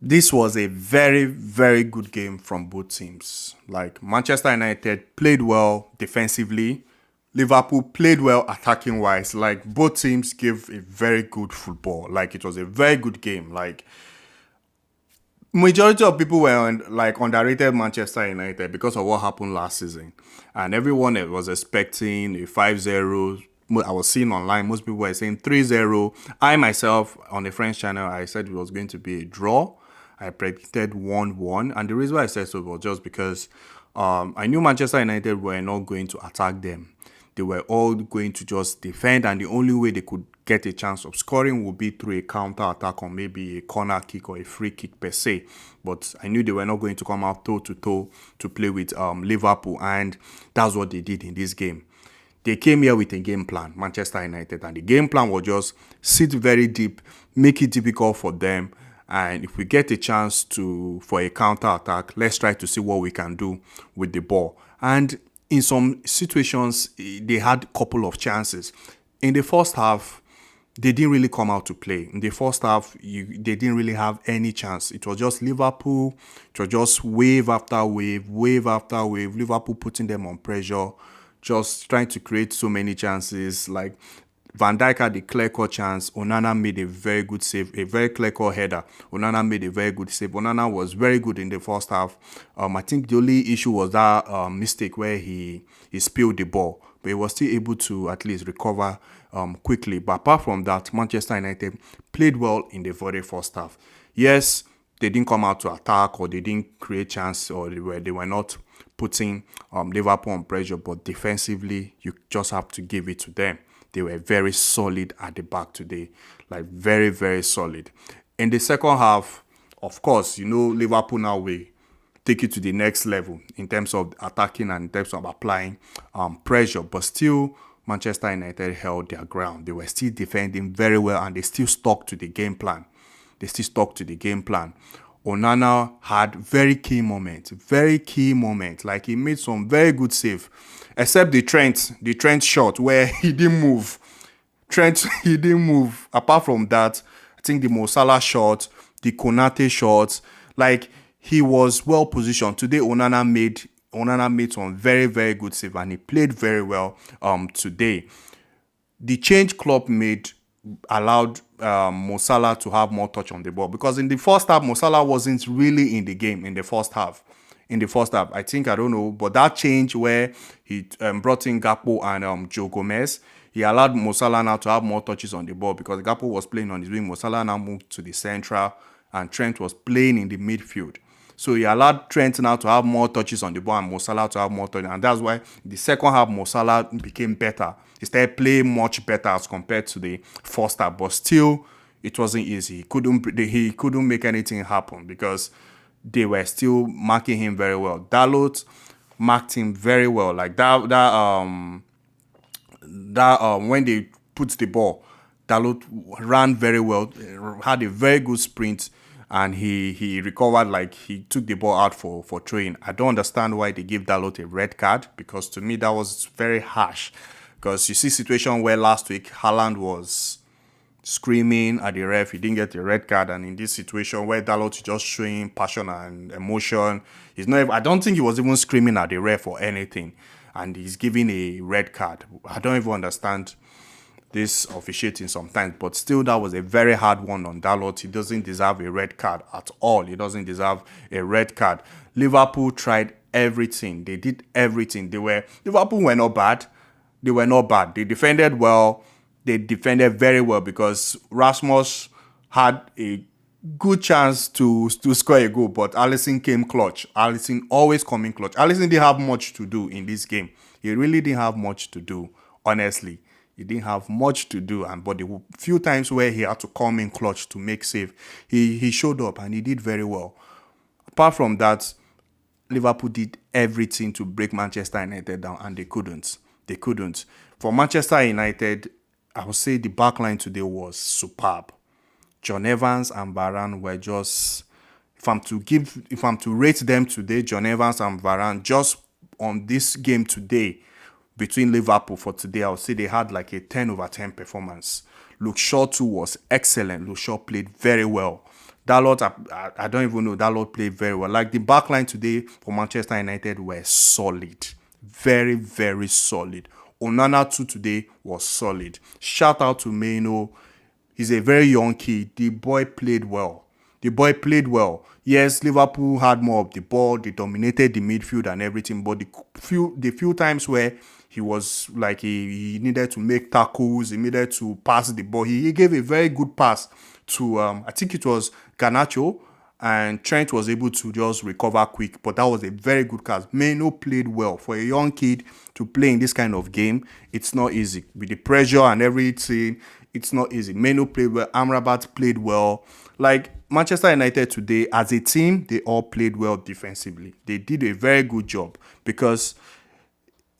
This was a very, very good game from both teams. Like Manchester United played well defensively. Liverpool played well attacking wise. Like both teams gave a very good football. Like it was a very good game. Like majority of people were like underrated Manchester United because of what happened last season, and everyone was expecting a 5-0. I was seeing online most people were saying 3-0. I myself on the French channel I said it was going to be a draw. I predicted 1-1, and the reason why I said so was just because I knew Manchester United were not going to attack them. They were all going to just defend, and the only way they could get a chance of scoring would be through a counter attack or maybe a corner kick or a free kick per se. But I knew they were not going to come out toe to toe to play with Liverpool, and that's what they did in this game. They came here with a game plan, Manchester United, and the game plan was just sit very deep, make it difficult for them, and if we get a chance for a counter attack, let's try to see what we can do with the ball. And in some situations, they had a couple of chances. In the first half, they didn't really come out to play. In the first half, they didn't really have any chance. It was just Liverpool. It was just wave after wave, wave after wave. Liverpool putting them on pressure, just trying to create so many chances. Like Van Dijk had a clear-cut chance. Onana made a very good save, a very clear-cut header. Onana made a very good save. Onana was very good in the first half. I think the only issue was that mistake where he spilled the ball, but he was still able to at least recover quickly. But apart from that, Manchester United played well in the very first half. Yes, they didn't come out to attack or they didn't create chance or they were not putting Liverpool on pressure, but defensively, you just have to give it to them. They were very solid at the back today, like very, very solid. In the second half, of course, Liverpool now will take it to the next level in terms of attacking and in terms of applying pressure, but still Manchester United held their ground. They were still defending very well and they still stuck to the game plan. Onana had very key moments. Like he made some very good save, except the Trent shot where he didn't move. He didn't move. Apart from that, I think the Mo Salah shot, the Konate shot, like he was well positioned. Today, Onana made some very, very good save and he played very well today. The change Klopp made allowed Mo Salah to have more touch on the ball, because in the first half, Mo Salah wasn't really in the game in the first half. I think, I don't know, but that change where he brought in Gakpo and Joe Gomez, he allowed Mo Salah now to have more touches on the ball, because Gakpo was playing on his wing. Mo Salah now moved to the central and Trent was playing in the midfield. So he allowed Trent now to have more touches on the ball and Mo Salah to have more touches. And that's why the second half, Mo Salah became better. He started playing much better as compared to the first half. But still, it wasn't easy. He couldn't make anything happen because they were still marking him very well. Dalot marked him very well. Like when they put the ball, Dalot ran very well, had a very good sprint, and he recovered. Like he took the ball out for throwing. I don't understand why they gave Dalot a red card, because to me that was very harsh. Because you see situation where last week Haaland was screaming at the ref, he didn't get a red card, and in this situation where Dalot is just showing passion and emotion, I don't think he was even screaming at the ref or anything, and he's giving a red card. I don't even understand this officiating sometimes, but still that was a very hard one on Dalot. He doesn't deserve a red card at all. Liverpool tried everything. They did everything. Liverpool were not bad. They defended well. They defended very well, because Rasmus had a good chance to score a goal, but Alisson came clutch. Alisson always coming clutch. Alisson didn't have much to do in this game. He really didn't have much to do, honestly. He didn't have much to do, but the few times where he had to come in clutch to make save, he showed up and he did very well. Apart from that, Liverpool did everything to break Manchester United down, and they couldn't. For Manchester United, I would say the backline today was superb. John Evans and Varane were just, if I'm to rate them today, John Evans and Varane, just on this game today between Liverpool for today, I would say they had like a 10/10 performance. Luke Shaw too was excellent. Luke Shaw played very well. Dalot, I don't even know. Dalot played very well. Like the back line today for Manchester United were solid. Very, very solid. Onana too today was solid. Shout out to Maino. He's a very young kid. The boy played well. The boy played well. Yes, Liverpool had more of the ball. They dominated the midfield and everything. But the few times where he was like he needed to make tackles, he needed to pass the ball. He gave a very good pass to I think it was Garnacho, and Trent was able to just recover quick. But that was a very good pass. Meno played well for a young kid to play in this kind of game. It's not easy with the pressure and everything. It's not easy. Meno played well. Amrabat played well. Like Manchester United today, as a team, they all played well defensively. They did a very good job because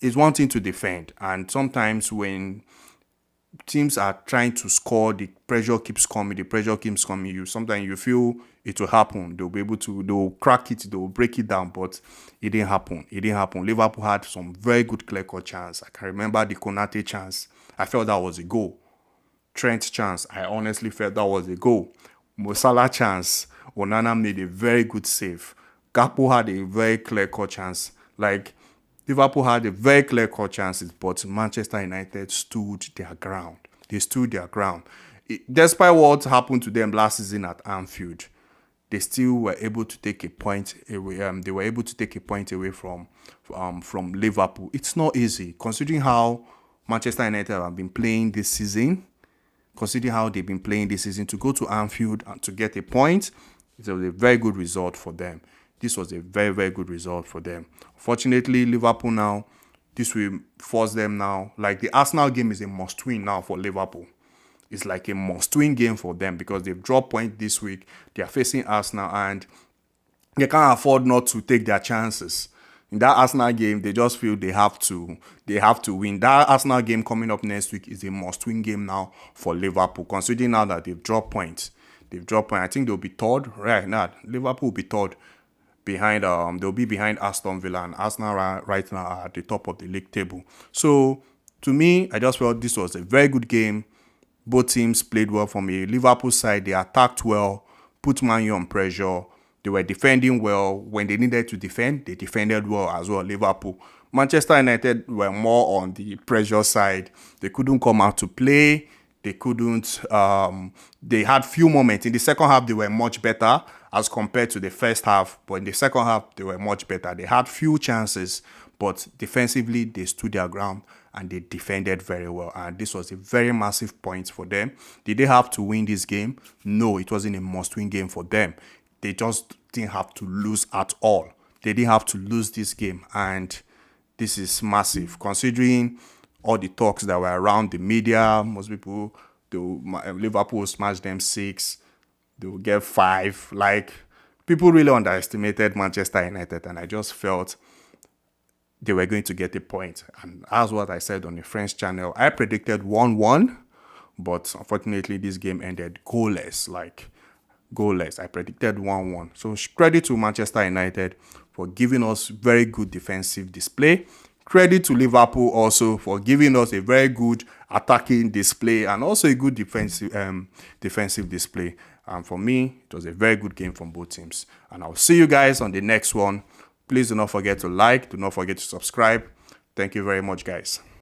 it's one thing to defend, and sometimes when teams are trying to score, the pressure keeps coming. The pressure keeps coming. Sometimes you feel it will happen. They'll be able to. They'll crack it. They'll break it down. But it didn't happen. It didn't happen. Liverpool had some very good clear-cut chance. I can remember the Konate chance. I felt that was a goal. Trent chance. I honestly felt that was a goal. Mo Salah chance. Onana made a very good save. Gakpo had a very clear-cut chance. Like Liverpool had a very clear-cut chances, but Manchester United stood their ground. They stood their ground. Despite what happened to them last season at Anfield, they still were able to take a point away. They were able to take a point away from Liverpool. It's not easy, considering how Manchester United have been playing this season. Considering how they've been playing this season, to go to Anfield and to get a point, it was a very good result for them. This was a very, very good result for them. Unfortunately, Liverpool now, this will force them now. Like the Arsenal game is a must-win now for Liverpool. It's like a must-win game for them because they've dropped points this week. They are facing Arsenal and they can't afford not to take their chances. In that Arsenal game, they just feel they have to win. That Arsenal game coming up next week is a must-win game now for Liverpool, considering now that they've dropped points. I think they'll be third. Right now, Liverpool will be third behind. They'll be behind Aston Villa, and Arsenal right now are at the top of the league table. So to me, I just felt this was a very good game. Both teams played well. From a Liverpool side, they attacked well, put Man U on pressure. They were defending well. When they needed to defend, they defended well as well, Liverpool. Manchester United were more on the pressure side. They couldn't come out to play. They couldn't. They had few moments. In the second half, they were much better as compared to the first half. But in the second half, they were much better. They had few chances, but defensively, they stood their ground and they defended very well. And this was a very massive point for them. Did they have to win this game? No, it wasn't a must-win game for them. They just didn't have to lose at all. They didn't have to lose this game. And this is massive, considering all the talks that were around the media. Most people, Liverpool will smash them 6. They will get 5. Like, people really underestimated Manchester United. And I just felt they were going to get a point. And that's what I said on the French channel. I predicted 1-1. But unfortunately, this game ended goalless. I predicted 1-1. So credit to Manchester United for giving us very good defensive display. Credit to Liverpool also for giving us a very good attacking display and also a good defensive display. And for me, it was a very good game from both teams. And I'll see you guys on the next one. Please do not forget to like. Do not forget to subscribe. Thank you very much, guys.